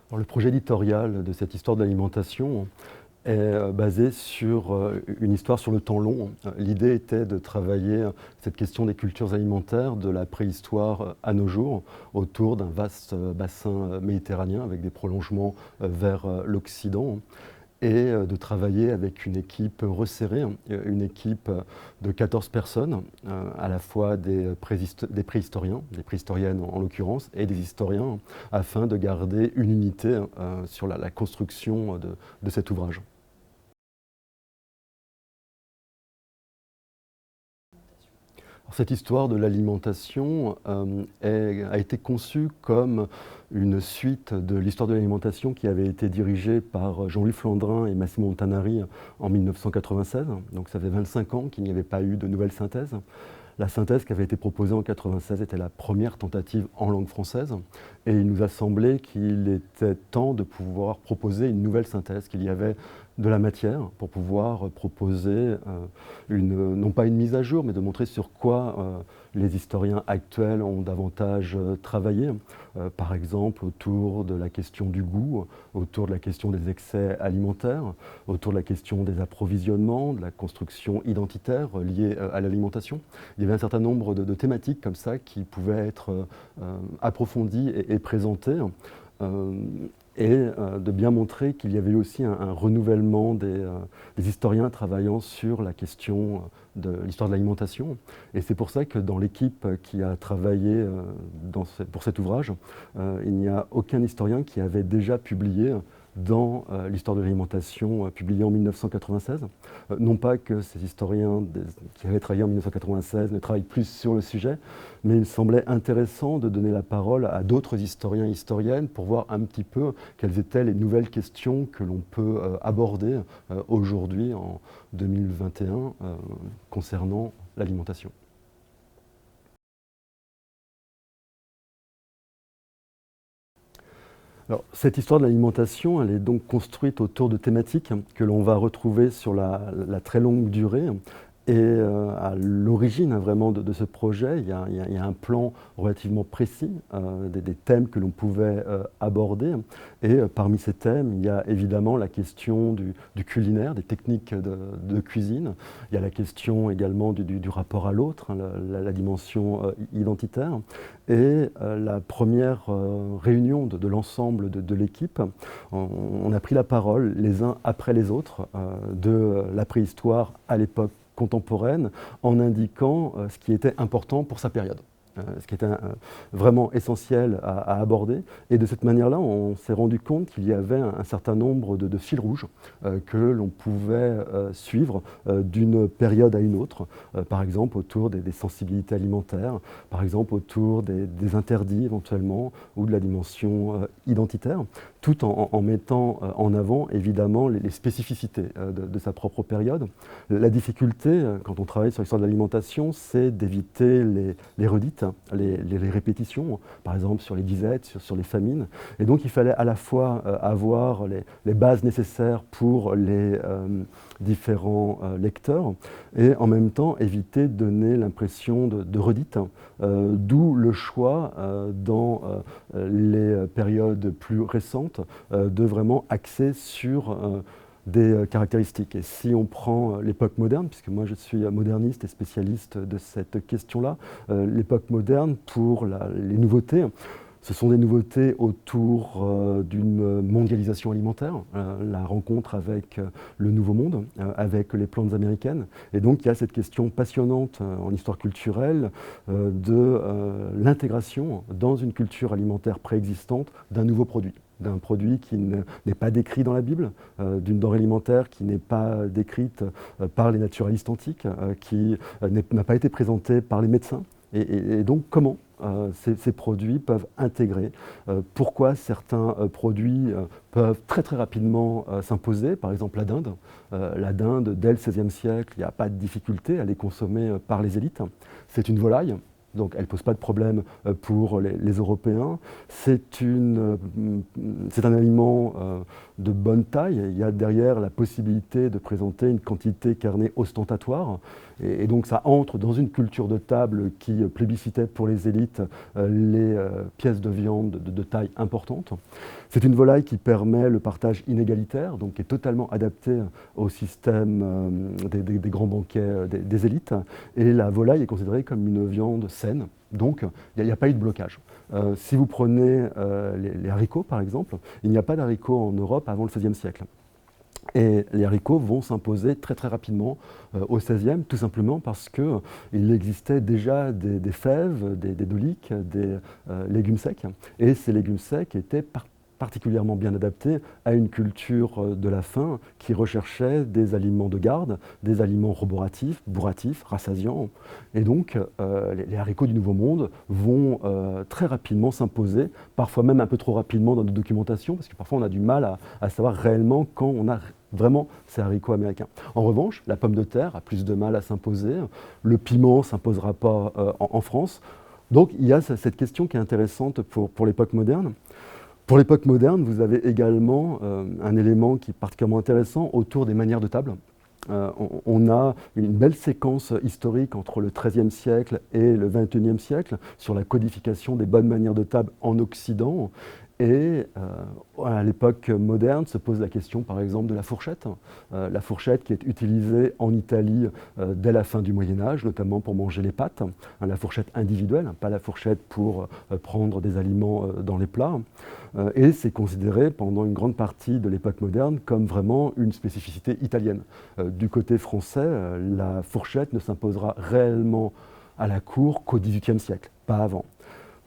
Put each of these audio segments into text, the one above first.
Alors, le projet éditorial de cette histoire de l'alimentation est basé sur une histoire sur le temps long. L'idée était de travailler cette question des cultures alimentaires de la préhistoire à nos jours autour d'un vaste bassin méditerranéen avec des prolongements vers l'Occident et de travailler avec une équipe resserrée, une équipe de 14 personnes, à la fois des préhistoriens, des préhistoriennes en l'occurrence, et des historiens, afin de garder une unité sur la construction de cet ouvrage. Alors, cette histoire de l'alimentation a été conçue comme une suite de l'histoire de l'alimentation qui avait été dirigée par Jean-Louis Flandrin et Massimo Montanari en 1996. Donc ça fait 25 ans qu'il n'y avait pas eu de nouvelle synthèse. La synthèse qui avait été proposée en 1996 était la première tentative en langue française et il nous a semblé qu'il était temps de pouvoir proposer une nouvelle synthèse, qu'il y avait de la matière pour pouvoir proposer non pas une mise à jour, mais de montrer sur quoi les historiens actuels ont davantage travaillé, par exemple autour de la question du goût, autour de la question des excès alimentaires, autour de la question des approvisionnements, de la construction identitaire liée à l'alimentation. Il y avait un certain nombre de thématiques comme ça qui pouvaient être approfondies et présentées. De bien montrer qu'il y avait eu aussi un renouvellement des historiens travaillant sur la question de l'histoire de l'alimentation. Et c'est pour ça que dans l'équipe qui a travaillé pour cet ouvrage, il n'y a aucun historien qui avait déjà publié dans l'histoire de l'alimentation publiée en 1996. Non pas que ces historiens qui avaient travaillé en 1996 ne travaillent plus sur le sujet, mais il semblait intéressant de donner la parole à d'autres historiens et historiennes pour voir un petit peu quelles étaient les nouvelles questions que l'on peut aborder aujourd'hui, en 2021, concernant l'alimentation. Alors, cette histoire de l'alimentation, elle est donc construite autour de thématiques que l'on va retrouver sur la très longue durée. Et à l'origine vraiment de ce projet, il y a un plan relativement précis des thèmes que l'on pouvait aborder. Et parmi ces thèmes, il y a évidemment la question du culinaire, des techniques de cuisine. Il y a la question également du rapport à l'autre, hein, la dimension identitaire. Et la première réunion de l'ensemble de l'équipe, on a pris la parole les uns après les autres de la préhistoire à l'époque contemporaine, en indiquant ce qui était important pour sa période, ce qui était vraiment essentiel à aborder. Et de cette manière-là, on s'est rendu compte qu'il y avait un certain nombre de fils rouges que l'on pouvait suivre d'une période à une autre, par exemple autour des sensibilités alimentaires, par exemple autour des interdits éventuellement, ou de la dimension identitaire, tout en mettant en avant évidemment les spécificités de sa propre période. La difficulté, quand on travaille sur l'histoire de l'alimentation, c'est d'éviter les redites, les répétitions, par exemple sur les disettes, sur les famines. Et donc il fallait à la fois avoir les bases nécessaires pour les différents lecteurs et en même temps éviter de donner l'impression de redites, d'où le choix dans les périodes plus récentes de vraiment axer sur des caractéristiques. Et si on prend l'époque moderne, puisque moi je suis moderniste et spécialiste de cette question-là, l'époque moderne, pour les nouveautés, ce sont des nouveautés autour d'une mondialisation alimentaire, la rencontre avec le Nouveau Monde, avec les plantes américaines. Et donc il y a cette question passionnante en histoire culturelle de l'intégration dans une culture alimentaire préexistante d'un nouveau produit. D'un produit qui n'est pas décrit dans la Bible, d'une denrée alimentaire qui n'est pas décrite par les naturalistes antiques, qui n'a pas été présentée par les médecins. Et donc comment ces produits peuvent intégrer, pourquoi certains produits peuvent très très rapidement s'imposer, par exemple la dinde. La dinde, dès le XVIe siècle, il n'y a pas de difficulté à les consommer par les élites. C'est une volaille. donc elle ne pose pas de problème pour les Européens. C'est un aliment de bonne taille. Il y a derrière la possibilité de présenter une quantité carnée ostentatoire. Et donc ça entre dans une culture de table qui plébiscitait pour les élites les pièces de viande de taille importante. C'est une volaille qui permet le partage inégalitaire, donc qui est totalement adapté au système des grands banquets des élites. Et la volaille est considérée comme une viande saine, donc il n'y a pas eu de blocage. Si vous prenez les haricots, par exemple, il n'y a pas d'haricots en Europe avant le XVIe siècle. Et les haricots vont s'imposer très très rapidement au XVIe, tout simplement parce qu'il existait déjà des fèves, des doliques, des légumes secs. Et ces légumes secs étaient particulièrement bien adaptés à une culture de la faim qui recherchait des aliments de garde, des aliments roboratifs, bourratifs, rassasiants. Et donc les haricots du Nouveau Monde vont très rapidement s'imposer, parfois même un peu trop rapidement dans nos documentations, parce que parfois on a du mal à savoir réellement quand on a vraiment ces haricots américains. En revanche, la pomme de terre a plus de mal à s'imposer, le piment ne s'imposera pas en France. Donc il y a cette question qui est intéressante pour l'époque moderne. Pour l'époque moderne, vous avez également un élément qui est particulièrement intéressant autour des manières de table. On a une belle séquence historique entre le XIIIe siècle et le XXIe siècle sur la codification des bonnes manières de table en Occident. Et à l'époque moderne se pose la question par exemple de la fourchette qui est utilisée en Italie dès la fin du Moyen-Âge, notamment pour manger les pâtes, la fourchette individuelle, pas la fourchette pour prendre des aliments dans les plats. Et c'est considéré pendant une grande partie de l'époque moderne comme vraiment une spécificité italienne. Du côté français, la fourchette ne s'imposera réellement à la cour qu'au XVIIIe siècle, pas avant.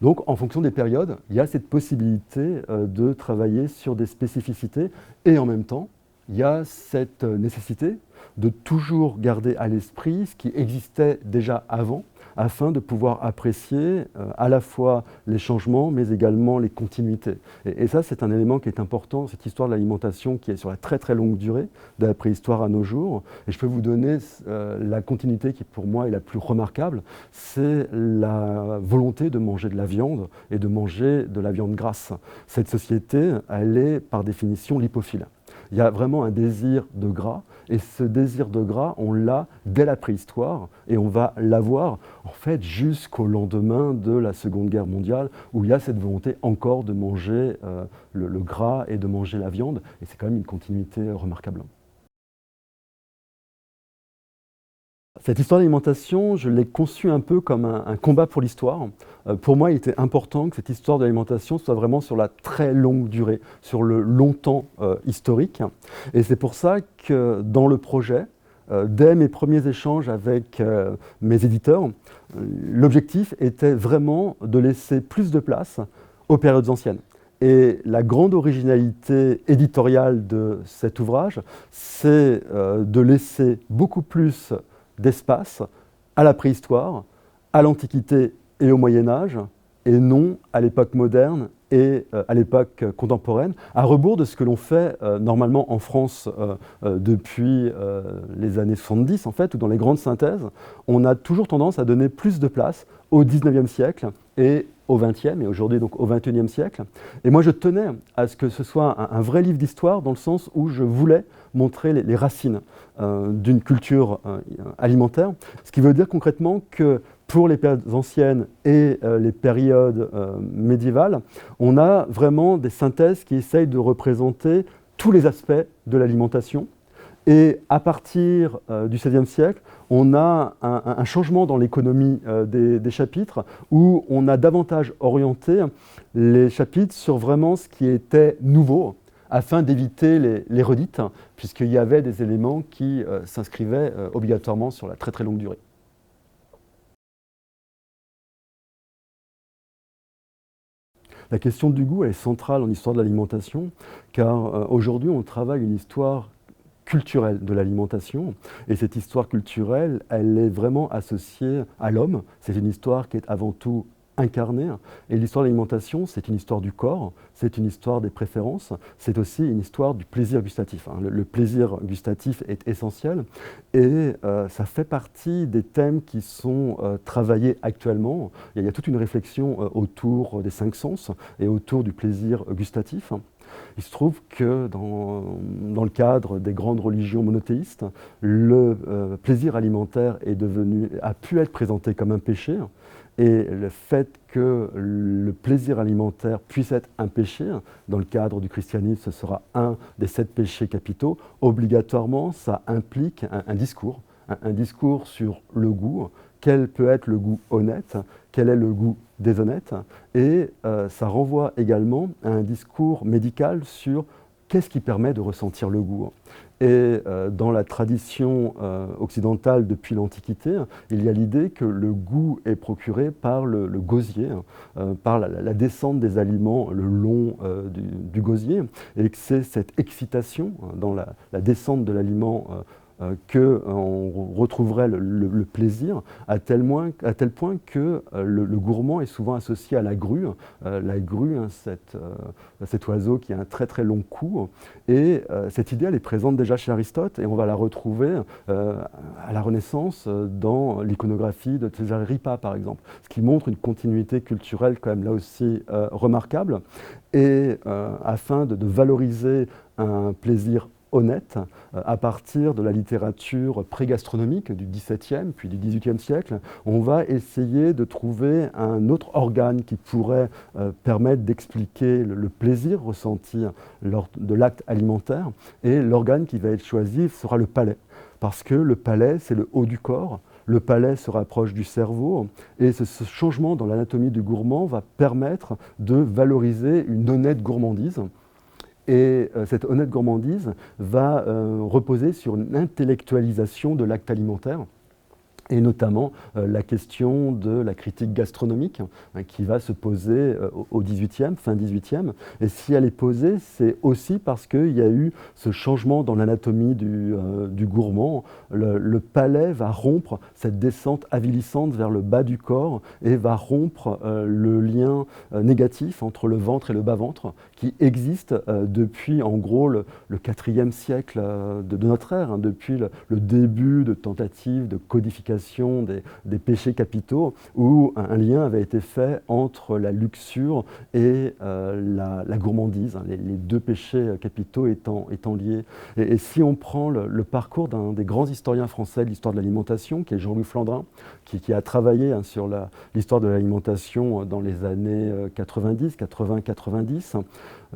Donc, en fonction des périodes, il y a cette possibilité de travailler sur des spécificités et en même temps, il y a cette nécessité de toujours garder à l'esprit ce qui existait déjà avant afin de pouvoir apprécier à la fois les changements mais également les continuités. Et ça, c'est un élément qui est important, cette histoire de l'alimentation qui est sur la très très longue durée, de la préhistoire à nos jours. Et je peux vous donner la continuité qui pour moi est la plus remarquable, c'est la volonté de manger de la viande et de manger de la viande grasse. Cette société, elle est par définition lipophile. Il y a vraiment un désir de gras, et ce désir de gras, on l'a dès la préhistoire, et on va l'avoir en fait jusqu'au lendemain de la Seconde Guerre mondiale, où il y a cette volonté encore de manger le gras et de manger la viande, et c'est quand même une continuité remarquable. Cette histoire d'alimentation, je l'ai conçue un peu comme un combat pour l'histoire. Pour moi, il était important que cette histoire de l'alimentation soit vraiment sur la très longue durée, sur le long temps historique. Et c'est pour ça que dans le projet, dès mes premiers échanges avec mes éditeurs, l'objectif était vraiment de laisser plus de place aux périodes anciennes. Et la grande originalité éditoriale de cet ouvrage, c'est de laisser beaucoup plus d'espace à la préhistoire, à l'Antiquité et au Moyen-Âge, et non à l'époque moderne et à l'époque contemporaine, à rebours de ce que l'on fait normalement en France depuis les années 70, en fait, où dans les grandes synthèses, on a toujours tendance à donner plus de place au XIXe siècle et au XXe, et aujourd'hui donc au XXIe siècle. Et moi je tenais à ce que ce soit un vrai livre d'histoire, dans le sens où je voulais montrer les racines d'une culture alimentaire, ce qui veut dire concrètement que pour les périodes anciennes et les périodes médiévales, on a vraiment des synthèses qui essayent de représenter tous les aspects de l'alimentation. Et à partir du XVIe siècle, on a un changement dans l'économie des chapitres, où on a davantage orienté les chapitres sur vraiment ce qui était nouveau, afin d'éviter les redites, puisqu'il y avait des éléments qui s'inscrivaient obligatoirement sur la très très longue durée. La question du goût elle est centrale en histoire de l'alimentation, car aujourd'hui on travaille une histoire culturelle de l'alimentation, et cette histoire culturelle, elle est vraiment associée à l'homme. C'est une histoire qui est avant tout incarné. Et l'histoire de l'alimentation, c'est une histoire du corps, c'est une histoire des préférences, c'est aussi une histoire du plaisir gustatif. Le plaisir gustatif est essentiel et ça fait partie des thèmes qui sont travaillés actuellement. Il y a toute une réflexion autour des 5 sens et autour du plaisir gustatif. Il se trouve que dans le cadre des grandes religions monothéistes, le plaisir alimentaire a pu être présenté comme un péché. Et le fait que le plaisir alimentaire puisse être un péché, dans le cadre du christianisme, ce sera un des 7 péchés capitaux, obligatoirement, ça implique un discours, un discours sur le goût, quel peut être le goût honnête, quel est le goût déshonnête, et ça renvoie également à un discours médical sur qu'est-ce qui permet de ressentir le goût. Et dans la tradition occidentale depuis l'Antiquité, il y a l'idée que le goût est procuré par le gosier, par la descente des aliments le long du gosier, et que c'est cette excitation dans la descente de l'aliment qu'on retrouverait le plaisir, à tel point que le gourmand est souvent associé à la grue. La grue, cet oiseau qui a un très très long cou. Et cette idée, elle est présente déjà chez Aristote, et on va la retrouver à la Renaissance dans l'iconographie de Cesare Ripa, par exemple, ce qui montre une continuité culturelle quand même là aussi remarquable. Et afin de valoriser un plaisir honnête, à partir de la littérature pré-gastronomique du XVIIe puis du XVIIIe siècle, on va essayer de trouver un autre organe qui pourrait permettre d'expliquer le plaisir ressenti lors de l'acte alimentaire. Et l'organe qui va être choisi sera le palais, parce que le palais, c'est le haut du corps. Le palais se rapproche du cerveau, et ce changement dans l'anatomie du gourmand va permettre de valoriser une honnête gourmandise. Et cette honnête gourmandise va reposer sur une intellectualisation de l'acte alimentaire, et notamment la question de la critique gastronomique qui va se poser au XVIIIe, fin XVIIIe. Et si elle est posée, c'est aussi parce qu'il y a eu ce changement dans l'anatomie du gourmand. Le palais va rompre cette descente avilissante vers le bas du corps et va rompre le lien négatif entre le ventre et le bas-ventre qui existe depuis en gros le IVe siècle de notre ère, depuis le début de tentatives de codification des péchés capitaux, où un lien avait été fait entre la luxure et la gourmandise, les 2 péchés capitaux étant liés. Et si on prend le parcours d'un des grands historiens français de l'histoire de l'alimentation, qui est Jean-Louis Flandrin, qui a travaillé sur l'histoire de l'alimentation dans les années 80-90,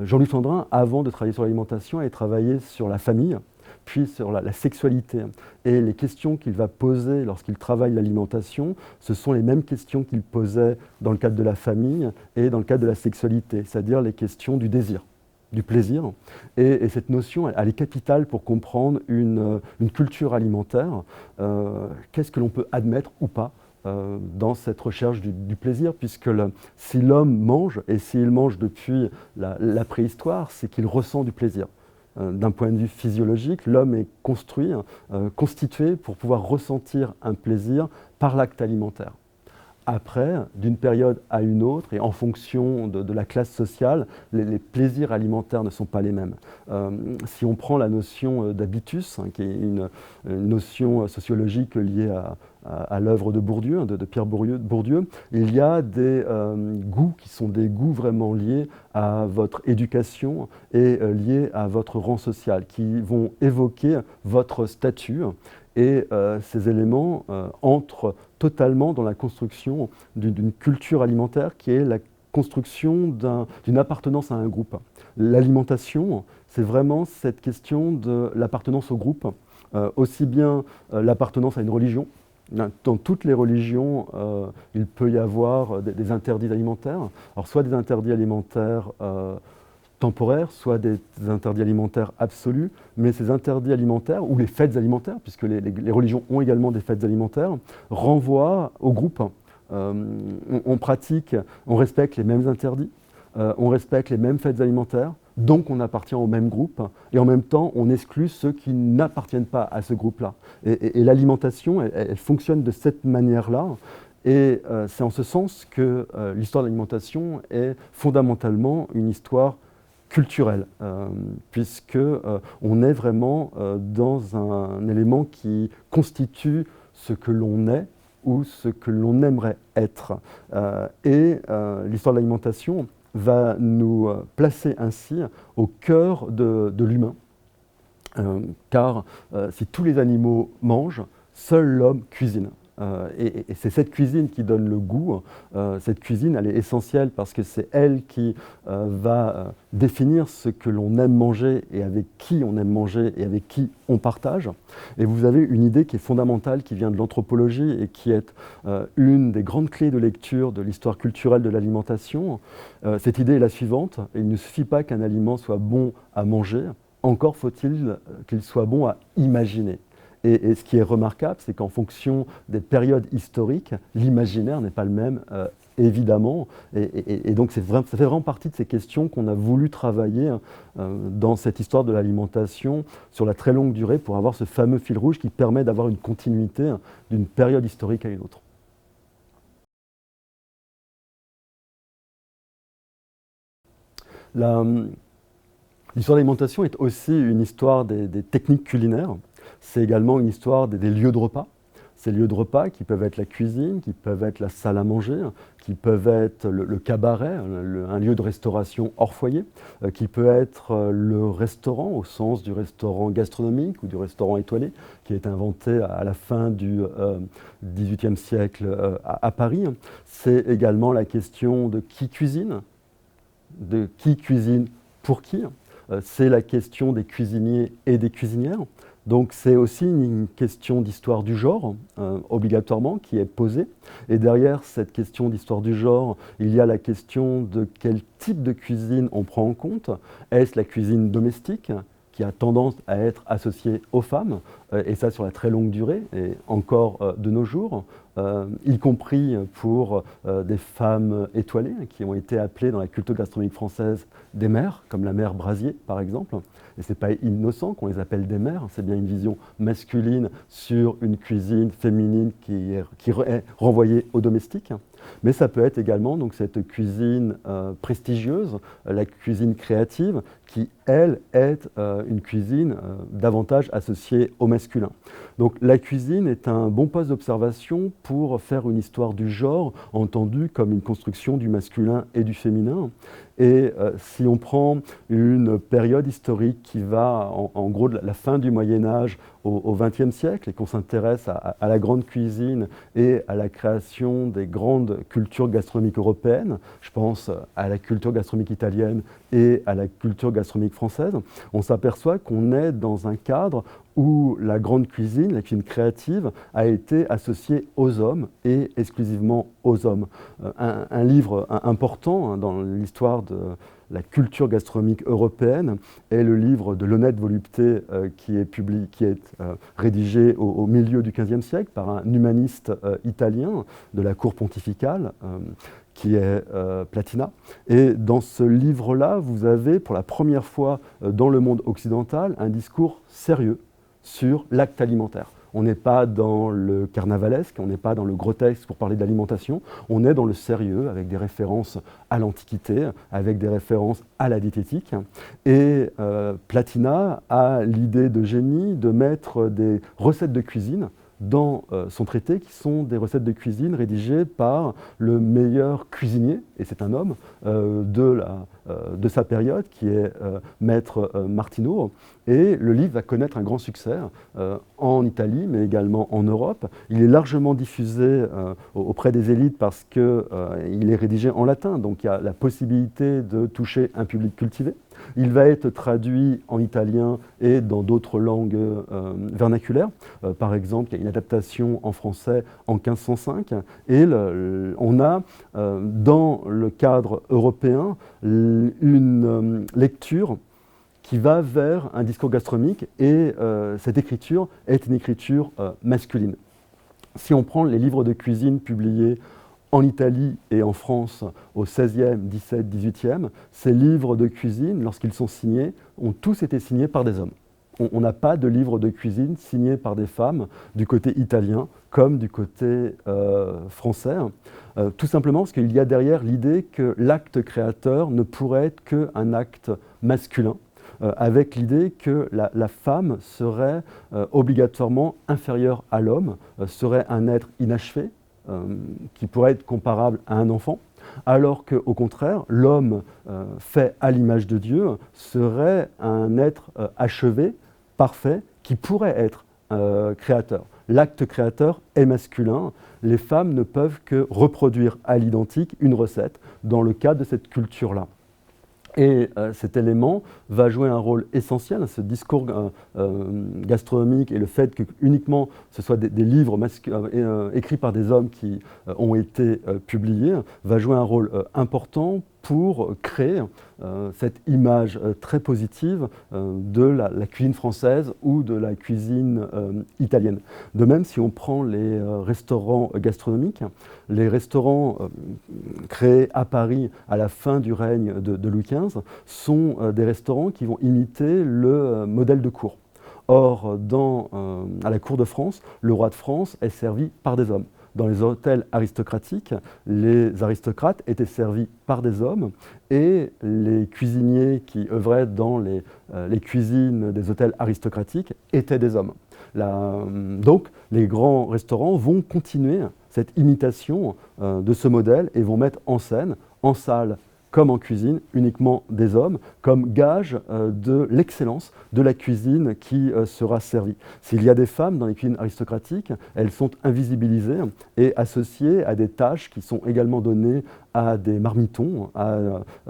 Jean-Louis Flandrin, avant de travailler sur l'alimentation, a travaillé sur la famille, puis sur la sexualité. Et les questions qu'il va poser lorsqu'il travaille l'alimentation, ce sont les mêmes questions qu'il posait dans le cadre de la famille et dans le cadre de la sexualité, c'est-à-dire les questions du désir, du plaisir. Et cette notion, elle est capitale pour comprendre une culture alimentaire. Qu'est-ce que l'on peut admettre ou pas dans cette recherche du plaisir, puisque si l'homme mange, et s'il mange depuis la préhistoire, c'est qu'il ressent du plaisir. D'un point de vue physiologique, l'homme est constitué pour pouvoir ressentir un plaisir par l'acte alimentaire. Après, d'une période à une autre, et en fonction de la classe sociale, les plaisirs alimentaires ne sont pas les mêmes. Si on prend la notion d'habitus, qui est une notion sociologique liée à l'œuvre de Bourdieu, de Pierre Bourdieu, il y a des goûts qui sont des goûts vraiment liés à votre éducation et liés à votre rang social, qui vont évoquer votre statut. Et ces éléments entrent totalement dans la construction d'une culture alimentaire qui est la construction d'une appartenance à un groupe. L'alimentation, c'est vraiment cette question de l'appartenance au groupe, aussi bien l'appartenance à une religion. Dans toutes les religions, il peut y avoir des interdits alimentaires. Alors soit des interdits alimentaires temporaires, soit des interdits alimentaires absolus, mais ces interdits alimentaires, ou les fêtes alimentaires, puisque les religions ont également des fêtes alimentaires, renvoient au groupe. On pratique, on respecte les mêmes interdits, on respecte les mêmes fêtes alimentaires, donc on appartient au même groupe, et en même temps on exclut ceux qui n'appartiennent pas à ce groupe-là. Et l'alimentation, elle fonctionne de cette manière-là, Et c'est en ce sens que l'histoire de l'alimentation est fondamentalement une histoire culturelle, puisque on est vraiment dans un élément qui constitue ce que l'on est ou ce que l'on aimerait être. L'histoire de l'alimentation va nous placer ainsi au cœur de l'humain, car si tous les animaux mangent, seul l'homme cuisine. Et c'est cette cuisine qui donne le goût. Cette cuisine, elle est essentielle parce que c'est elle qui va définir ce que l'on aime manger et avec qui on aime manger et avec qui on partage. Et vous avez une idée qui est fondamentale, qui vient de l'anthropologie et qui est une des grandes clés de lecture de l'histoire culturelle de l'alimentation. Cette idée est la suivante: il ne suffit pas qu'un aliment soit bon à manger, encore faut-il qu'il soit bon à imaginer. Et ce qui est remarquable, c'est qu'en fonction des périodes historiques, l'imaginaire n'est pas le même, évidemment. Et donc ça fait vraiment partie de ces questions qu'on a voulu travailler dans cette histoire de l'alimentation sur la très longue durée pour avoir ce fameux fil rouge qui permet d'avoir une continuité d'une période historique à une autre. L'histoire de l'alimentation est aussi une histoire des techniques culinaires. C'est également une histoire des lieux de repas. Ces lieux de repas qui peuvent être la cuisine, qui peuvent être la salle à manger, qui peuvent être le cabaret, un lieu de restauration hors foyer, qui peut être le restaurant au sens du restaurant gastronomique ou du restaurant étoilé, qui est inventé à la fin du XVIIIe siècle à Paris. C'est également la question de qui cuisine pour qui. C'est la question des cuisiniers et des cuisinières. Donc c'est aussi une question d'histoire du genre, obligatoirement, qui est posée. Et derrière cette question d'histoire du genre, il y a la question de quel type de cuisine on prend en compte. Est-ce la cuisine domestique, qui a tendance à être associée aux femmes, et ça sur la très longue durée, et encore de nos jours, y compris pour des femmes étoilées, qui ont été appelées dans la culture gastronomique française des mères, comme la mère Brasier par exemple. Et ce n'est pas innocent qu'on les appelle des mères, c'est bien une vision masculine sur une cuisine féminine qui est renvoyée au domestique. Mais ça peut être également donc, cette cuisine prestigieuse, la cuisine créative, qui, elle, est une cuisine davantage associée au masculin. Donc la cuisine est un bon poste d'observation pour faire une histoire du genre, entendue comme une construction du masculin et du féminin. Et si on prend une période historique qui va en gros de la fin du Moyen-Âge au XXe siècle et qu'on s'intéresse à la grande cuisine et à la création des grandes cultures gastronomiques européennes, je pense à la culture gastronomique italienne et à la culture gastronomique française, on s'aperçoit qu'on est dans un cadre où la grande cuisine, la cuisine créative, a été associée aux hommes et exclusivement aux hommes. Un livre important dans l'histoire de la culture gastronomique européenne est le livre de l'honnête volupté qui est rédigé au milieu du XVe siècle par un humaniste italien de la cour pontificale, qui est Platina. Et dans ce livre-là, vous avez pour la première fois dans le monde occidental un discours sérieux sur l'acte alimentaire. On n'est pas dans le carnavalesque, on n'est pas dans le grotesque pour parler d'alimentation, on est dans le sérieux avec des références à l'Antiquité, avec des références à la diététique. Et Platina a l'idée de génie de mettre des recettes de cuisine dans son traité, qui sont des recettes de cuisine rédigées par le meilleur cuisinier, et c'est un homme, de sa période, qui est maître Martino. Et le livre va connaître un grand succès en Italie, mais également en Europe. Il est largement diffusé auprès des élites parce qu'il est rédigé en latin, donc il y a la possibilité de toucher un public cultivé. Il va être traduit en italien et dans d'autres langues vernaculaires. Par exemple, il y a une adaptation en français en 1505. Et on a, dans le cadre européen, une lecture qui va vers un discours gastronomique, et cette écriture est une écriture masculine. Si on prend les livres de cuisine publiés en Italie et en France au XVIe, XVIIe, XVIIIe, ces livres de cuisine, lorsqu'ils sont signés, ont tous été signés par des hommes. on n'a pas de livre de cuisine signé par des femmes du côté italien comme du côté français. Tout simplement parce qu'il y a derrière l'idée que l'acte créateur ne pourrait être qu'un acte masculin, avec l'idée que la femme serait obligatoirement inférieure à l'homme, serait un être inachevé, qui pourrait être comparable à un enfant, alors qu'au contraire, l'homme fait à l'image de Dieu serait un être achevé, parfait, qui pourrait être créateur. L'acte créateur est masculin. Les femmes ne peuvent que reproduire à l'identique une recette dans le cadre de cette culture-là. Et cet élément va jouer un rôle essentiel, ce discours gastronomique et le fait que uniquement ce soit des livres écrits par des hommes qui ont été publiés, va jouer un rôle important pour créer cette image très positive de la cuisine française ou de la cuisine italienne. De même, si on prend les restaurants gastronomiques, les restaurants créés à Paris à la fin du règne de Louis XV sont des restaurants qui vont imiter le modèle de cour. Or, à la cour de France, le roi de France est servi par des hommes. Dans les hôtels aristocratiques, les aristocrates étaient servis par des hommes et les cuisiniers qui œuvraient dans les cuisines des hôtels aristocratiques étaient des hommes. Donc, les grands restaurants vont continuer cette imitation de ce modèle et vont mettre en scène, en salle comme en cuisine, uniquement des hommes, comme gage de l'excellence de la cuisine qui sera servie. S'il y a des femmes dans les cuisines aristocratiques, elles sont invisibilisées et associées à des tâches qui sont également données à des marmitons, à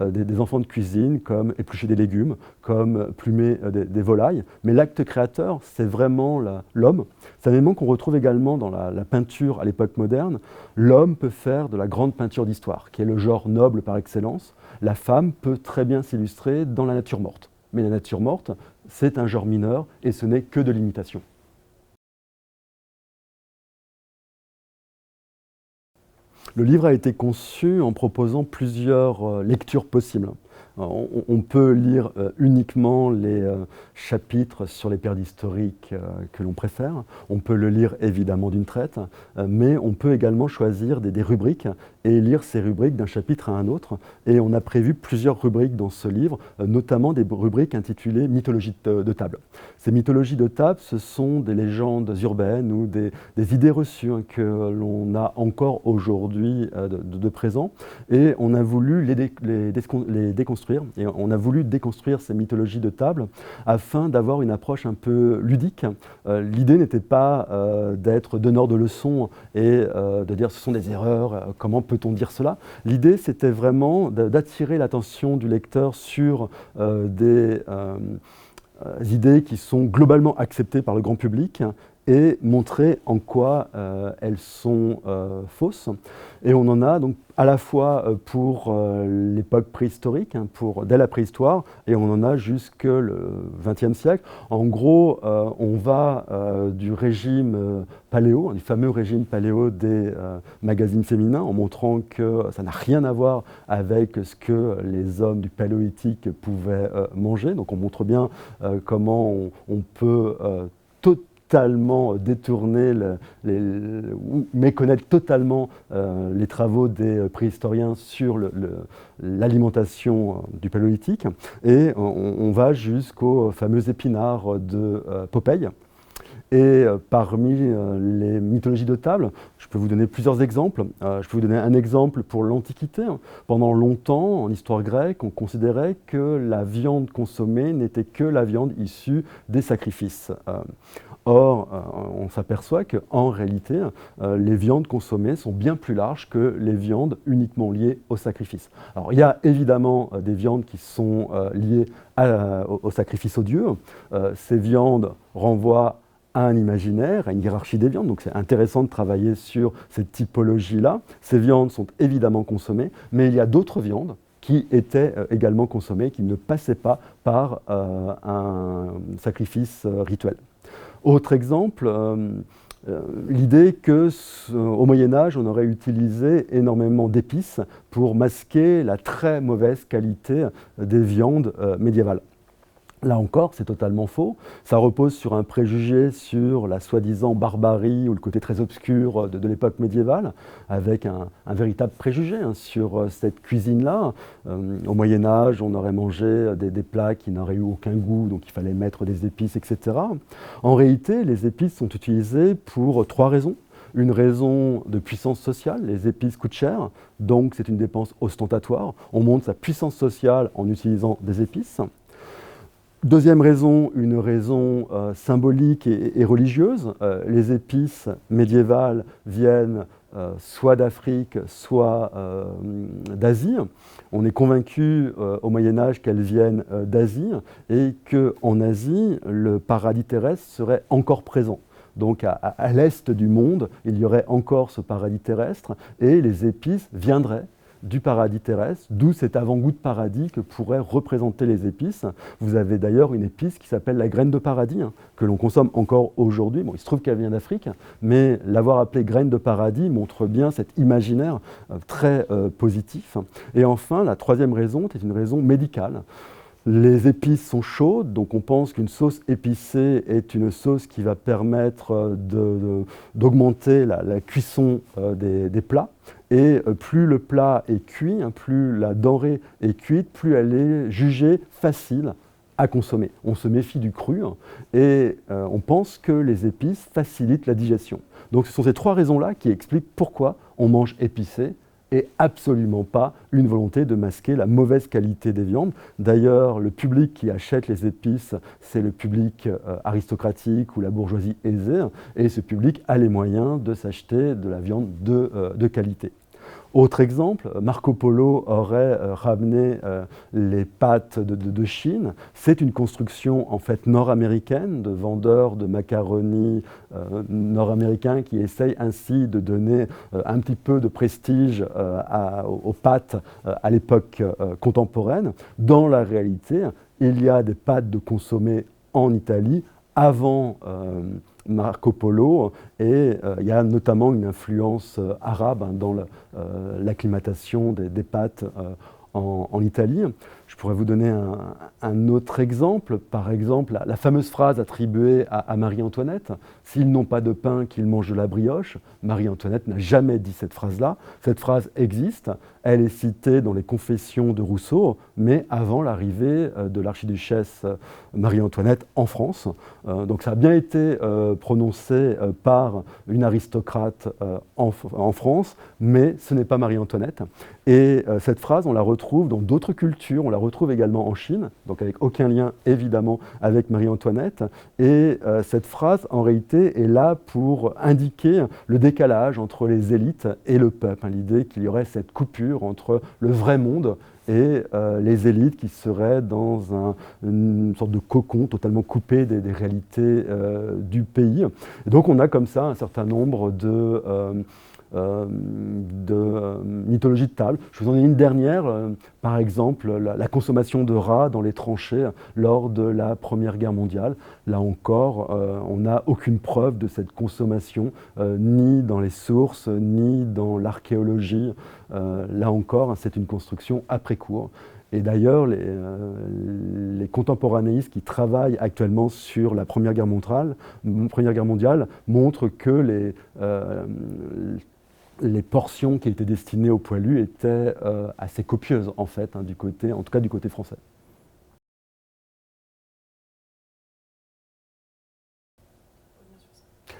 des enfants de cuisine, comme éplucher des légumes, comme plumer des volailles. Mais l'acte créateur, c'est vraiment l'homme. C'est un élément qu'on retrouve également dans la peinture à l'époque moderne. L'homme peut faire de la grande peinture d'histoire, qui est le genre noble par excellence. La femme peut très bien s'illustrer dans la nature morte. Mais la nature morte, c'est un genre mineur et ce n'est que de l'imitation. Le livre a été conçu en proposant plusieurs lectures possibles. On peut lire uniquement les chapitres sur les périodes historiques que l'on préfère. On peut le lire évidemment d'une traite, mais on peut également choisir des rubriques et lire ces rubriques d'un chapitre à un autre. Et on a prévu plusieurs rubriques dans ce livre, notamment des rubriques intitulées mythologie de table. Ces mythologies de table, ce sont des légendes urbaines ou des idées reçues que l'on a encore aujourd'hui de présent. Et on a voulu les déconstruire. Et on a voulu déconstruire ces mythologies de table afin d'avoir une approche un peu ludique. L'idée n'était pas d'être donneur de leçons et de dire ce sont des erreurs, comment peut-on dire cela. L'idée c'était vraiment d'attirer l'attention du lecteur sur des idées qui sont globalement acceptées par le grand public et montrer en quoi elles sont fausses. Et on en a donc à la fois pour l'époque préhistorique, dès la préhistoire, et on en a jusque le XXe siècle. En gros, on va du régime paléo, du fameux régime paléo des magazines féminins, en montrant que ça n'a rien à voir avec ce que les hommes du paléolithique pouvaient manger. Donc on montre bien comment on peut totalement détourner ou méconnaître totalement les travaux des préhistoriens sur l'alimentation du paléolithique. Et on va jusqu'aux fameux épinards de Popeye. Et parmi les mythologies de table, je peux vous donner plusieurs exemples. Je peux vous donner un exemple pour l'Antiquité. Pendant longtemps, en histoire grecque, on considérait que la viande consommée n'était que la viande issue des sacrifices. Or, on s'aperçoit qu'en réalité, les viandes consommées sont bien plus larges que les viandes uniquement liées au sacrifice. Alors, il y a évidemment des viandes qui sont liées au sacrifice aux dieux. Ces viandes renvoient à un imaginaire, à une hiérarchie des viandes. Donc c'est intéressant de travailler sur cette typologie-là. Ces viandes sont évidemment consommées, mais il y a d'autres viandes qui étaient également consommées, qui ne passaient pas par un sacrifice rituel. Autre exemple, l'idée qu'au Moyen-Âge, on aurait utilisé énormément d'épices pour masquer la très mauvaise qualité des viandes médiévales. Là encore, c'est totalement faux. Ça repose sur un préjugé sur la soi-disant barbarie ou le côté très obscur de l'époque médiévale, avec un véritable préjugé sur cette cuisine-là. Au Moyen-Âge, on aurait mangé des plats qui n'auraient eu aucun goût, donc il fallait mettre des épices, etc. En réalité, les épices sont utilisées pour trois raisons. Une raison de puissance sociale, les épices coûtent cher, donc c'est une dépense ostentatoire. On montre sa puissance sociale en utilisant des épices. Deuxième raison, une raison symbolique et religieuse. Les épices médiévales viennent soit d'Afrique, soit d'Asie. On est convaincu au Moyen-Âge qu'elles viennent d'Asie et qu'en Asie, le paradis terrestre serait encore présent. Donc à l'est du monde, il y aurait encore ce paradis terrestre et les épices viendraient du paradis terrestre, d'où cet avant-goût de paradis que pourraient représenter les épices. Vous avez d'ailleurs une épice qui s'appelle la graine de paradis, que l'on consomme encore aujourd'hui. Bon, il se trouve qu'elle vient d'Afrique, mais l'avoir appelée graine de paradis montre bien cet imaginaire très positif. Et enfin, la troisième raison est une raison médicale. Les épices sont chaudes, donc on pense qu'une sauce épicée est une sauce qui va permettre d'augmenter la cuisson des plats. Et plus le plat est cuit, plus la denrée est cuite, plus elle est jugée facile à consommer. On se méfie du cru et on pense que les épices facilitent la digestion. Donc ce sont ces trois raisons-là qui expliquent pourquoi on mange épicé et absolument pas une volonté de masquer la mauvaise qualité des viandes. D'ailleurs, le public qui achète les épices, c'est le public aristocratique ou la bourgeoisie aisée, et ce public a les moyens de s'acheter de la viande de qualité. Autre exemple, Marco Polo aurait ramené les pâtes de Chine. C'est une construction en fait nord-américaine de vendeurs de macaroni nord-américains qui essayent ainsi de donner un petit peu de prestige aux pâtes à l'époque contemporaine. Dans la réalité, il y a des pâtes de consommé en Italie avant Marco Polo, et il y a notamment une influence arabe dans l'acclimatation des pâtes en Italie. Je pourrais vous donner un autre exemple, par exemple la fameuse phrase attribuée à Marie-Antoinette, « S'ils n'ont pas de pain, qu'ils mangent de la brioche ». Marie-Antoinette n'a jamais dit cette phrase-là. Cette phrase existe, elle est citée dans les Confessions de Rousseau, mais avant l'arrivée de l'archiduchesse Marie-Antoinette en France. Donc ça a bien été prononcé par une aristocrate en France, mais ce n'est pas Marie-Antoinette. Et cette phrase, on la retrouve dans d'autres cultures, on la retrouve également en Chine, donc avec aucun lien évidemment avec Marie-Antoinette. Et cette phrase, en réalité, est là pour indiquer le décalage entre les élites et le peuple, l'idée qu'il y aurait cette coupure entre le vrai monde et les élites qui seraient dans une sorte de cocon totalement coupé des réalités du pays. Et donc on a comme ça un certain nombre de mythologie de table. Je vous en ai une dernière, par exemple la consommation de rats dans les tranchées lors de la Première Guerre mondiale. Là encore, on n'a aucune preuve de cette consommation, ni dans les sources, ni dans l'archéologie. Là encore, c'est une construction après coup. Et d'ailleurs, les contemporanéistes qui travaillent actuellement sur la Première Guerre mondiale montrent que les portions qui étaient destinées aux poilus étaient assez copieuses, en fait, en tout cas du côté français.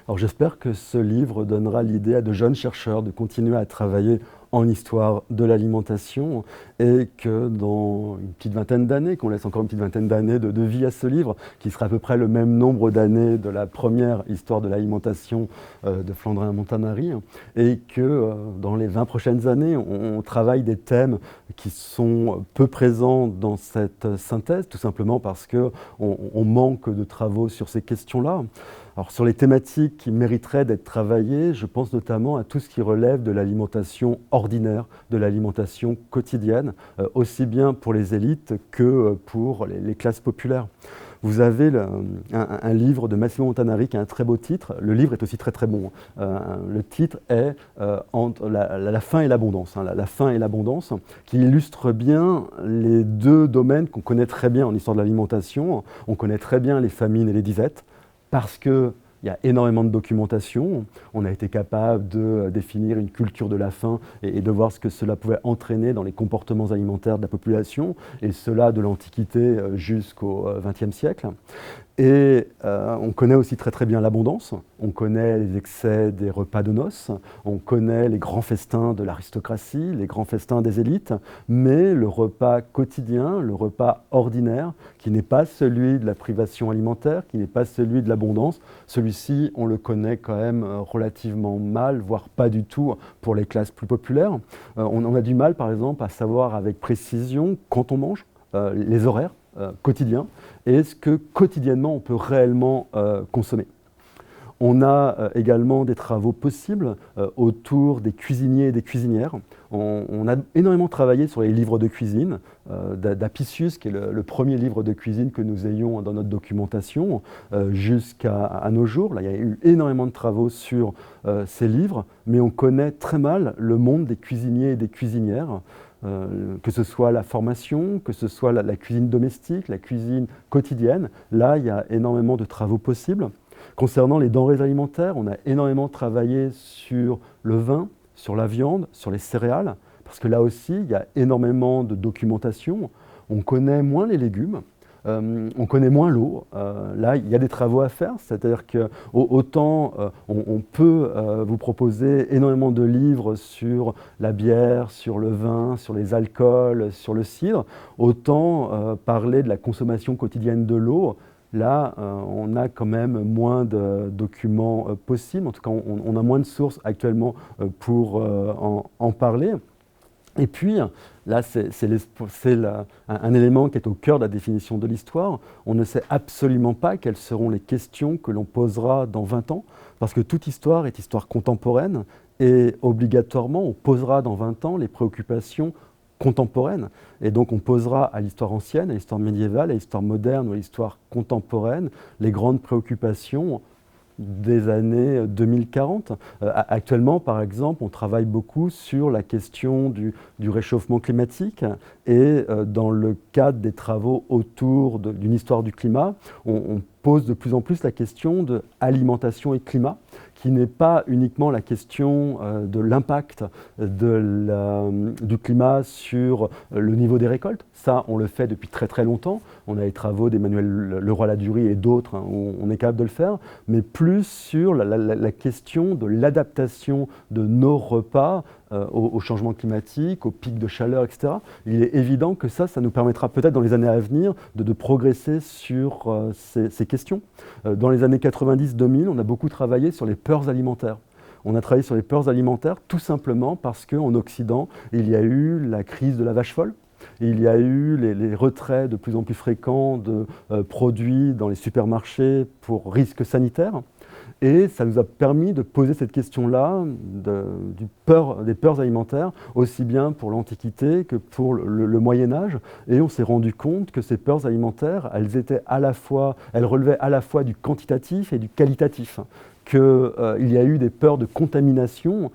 Alors j'espère que ce livre donnera l'idée à de jeunes chercheurs de continuer à travailler en histoire de l'alimentation et que dans une petite vingtaine d'années, qu'on laisse encore une petite vingtaine d'années de vie à ce livre, qui sera à peu près le même nombre d'années de la première histoire de l'alimentation de Flandrin Montanari, et que dans les 20 prochaines années, on travaille des thèmes qui sont peu présents dans cette synthèse, tout simplement parce qu'on manque de travaux sur ces questions-là. Alors, sur les thématiques qui mériteraient d'être travaillées, je pense notamment à tout ce qui relève de l'alimentation ordinaire, de l'alimentation quotidienne, aussi bien pour les élites que pour les classes populaires. vous avez un livre de Massimo Montanari qui a un très beau titre. Le livre est aussi très très bon. Le titre est entre la faim et l'abondance, hein, la faim et l'abondance, qui illustre bien les deux domaines qu'on connaît très bien en histoire de l'alimentation. On connaît très bien les famines et les disettes, parce qu'il y a énormément de documentation. On a été capable de définir une culture de la faim et de voir ce que cela pouvait entraîner dans les comportements alimentaires de la population, et cela de l'Antiquité jusqu'au XXe siècle. Et on connaît aussi très très bien l'abondance, on connaît les excès des repas de noces, on connaît les grands festins de l'aristocratie, les grands festins des élites, mais le repas quotidien, le repas ordinaire, qui n'est pas celui de la privation alimentaire, qui n'est pas celui de l'abondance, celui-ci on le connaît quand même relativement mal, voire pas du tout pour les classes plus populaires. On a du mal par exemple à savoir avec précision quand on mange, les horaires quotidiens, et ce que quotidiennement on peut réellement consommer. On a également des travaux possibles autour des cuisiniers et des cuisinières. On a énormément travaillé sur les livres de cuisine, d'Apicius, qui est le premier livre de cuisine que nous ayons dans notre documentation, jusqu'à nos jours. Là, il y a eu énormément de travaux sur ces livres, mais on connaît très mal le monde des cuisiniers et des cuisinières. Que ce soit la formation, que ce soit la cuisine domestique, la cuisine quotidienne. Là, il y a énormément de travaux possibles. Concernant les denrées alimentaires, on a énormément travaillé sur le vin, sur la viande, sur les céréales, parce que là aussi, il y a énormément de documentation. On connaît moins les légumes. On connaît moins l'eau. Là, il y a des travaux à faire, c'est-à-dire qu'autant on peut vous proposer énormément de livres sur la bière, sur le vin, sur les alcools, sur le cidre, autant parler de la consommation quotidienne de l'eau. Là, on a quand même moins de documents possibles, en tout cas on a moins de sources actuellement pour en parler. Et puis, là, c'est un élément qui est au cœur de la définition de l'histoire. On ne sait absolument pas quelles seront les questions que l'on posera dans 20 ans, parce que toute histoire est histoire contemporaine, et obligatoirement, on posera dans 20 ans les préoccupations contemporaines. Et donc, on posera à l'histoire ancienne, à l'histoire médiévale, à l'histoire moderne ou à l'histoire contemporaine les grandes préoccupations des années 2040. Actuellement, par exemple, on travaille beaucoup sur la question du réchauffement climatique, et dans le cadre des travaux autour d'une histoire du climat, on pose de plus en plus la question de alimentation et climat, qui n'est pas uniquement la question de l'impact du climat sur le niveau des récoltes. Ça, on le fait depuis très très longtemps. On a les travaux d'Emmanuel Leroy-Ladurie et d'autres, hein, où on est capable de le faire, mais plus sur la question de l'adaptation de nos repas au changement climatique, aux pics de chaleur, etc. Il est évident que ça nous permettra peut-être dans les années à venir de progresser sur ces questions. Dans les années 90-2000, on a beaucoup travaillé sur les peurs alimentaires. On a travaillé sur les peurs alimentaires tout simplement parce qu'en Occident, il y a eu la crise de la vache folle. Il y a eu les retraits de plus en plus fréquents de produits dans les supermarchés pour risques sanitaires. Et ça nous a permis de poser cette question-là des peurs alimentaires, aussi bien pour l'Antiquité que pour le Moyen-Âge. Et on s'est rendu compte que ces peurs alimentaires, elles relevaient à la fois du quantitatif et du qualitatif. Qu'il y a eu des peurs de contamination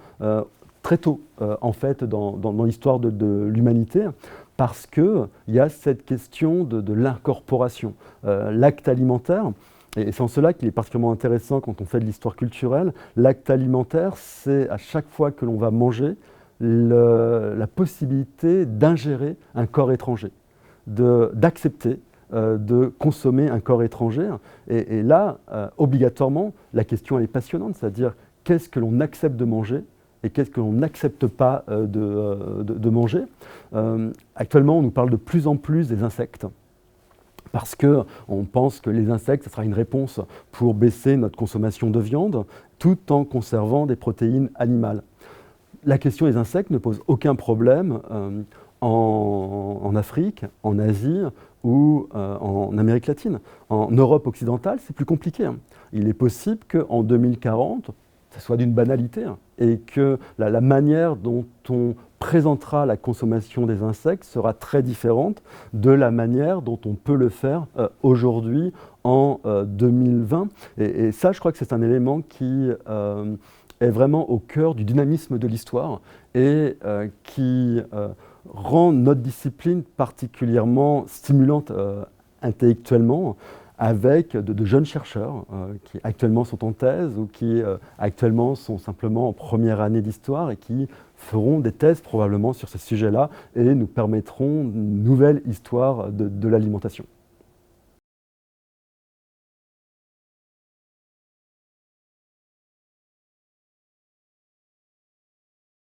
très tôt, en fait, dans l'histoire de l'humanité, parce qu'il y a cette question de l'incorporation. L'acte alimentaire, et c'est en cela qu'il est particulièrement intéressant quand on fait de l'histoire culturelle, l'acte alimentaire, c'est à chaque fois que l'on va manger, la possibilité d'ingérer un corps étranger, d'accepter de consommer un corps étranger. Et là, obligatoirement, la question elle est passionnante, c'est-à-dire qu'est-ce que l'on accepte de manger et qu'est-ce que l'on n'accepte pas de manger. Actuellement, on nous parle de plus en plus des insectes, parce qu'on pense que les insectes, ce sera une réponse pour baisser notre consommation de viande, tout en conservant des protéines animales. La question des insectes ne pose aucun problème en Afrique, en Asie ou en Amérique latine. En Europe occidentale, c'est plus compliqué. Il est possible qu'en 2040, ça soit d'une banalité, hein, et que la manière dont on présentera la consommation des insectes sera très différente de la manière dont on peut le faire aujourd'hui en 2020. Et ça, je crois que c'est un élément qui est vraiment au cœur du dynamisme de l'histoire et qui rend notre discipline particulièrement stimulante intellectuellement, avec de jeunes chercheurs qui actuellement sont en thèse ou qui actuellement sont simplement en première année d'histoire et qui feront des thèses probablement sur ce sujet-là et nous permettront une nouvelle histoire de l'alimentation.